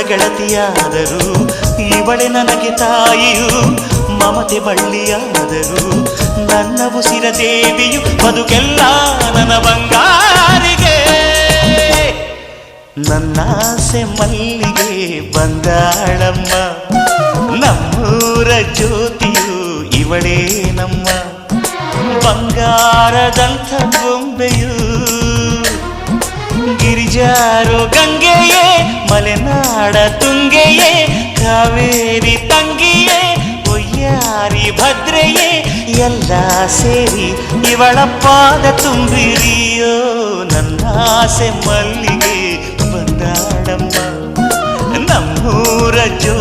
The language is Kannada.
ಗೆಳತಿಯಾದರು ಇವಳೆ ನನಗೆ ತಾಯಿಯು ಮಮತೆ ಬಳ್ಳಿಯಾದರು ನನ್ನ ಉಸಿರ ದೇವಿಯು ಬದುಕೆಲ್ಲ ನನ್ನ ಬಂಗಾರಿಗೆ ನನ್ನಾಸೆ ಮಲ್ಲಿಗೆ ಬಂದಾಳಮ್ಮ ನಮ್ಮೂರ ಜ್ಯೋತಿಯು ಇವಳೇ ನಮ್ಮ ಬಂಗಾರದಂಥ ಗೊಂಬೆಯು ಗಿರಿಜಾರೋ ಗಂಗೆಯೇ ಮಲೆನಾಡ ತುಂಗೆಯೇ ಕಾವೇರಿ ತಂಗಿಯೇ ಒಯ್ಯಾರಿ ಭದ್ರೆಯೇ ಎಲ್ಲ ಸೇರಿ ಇವಳ ಪಾದ ತುಂಬಿರಿಯೋ ನನ್ನಾಸೆ ಮಲ್ಲಿಗೆ ಬಂದಾಳಮ್ಮ ನಮ್ಮೂರ ಜೋ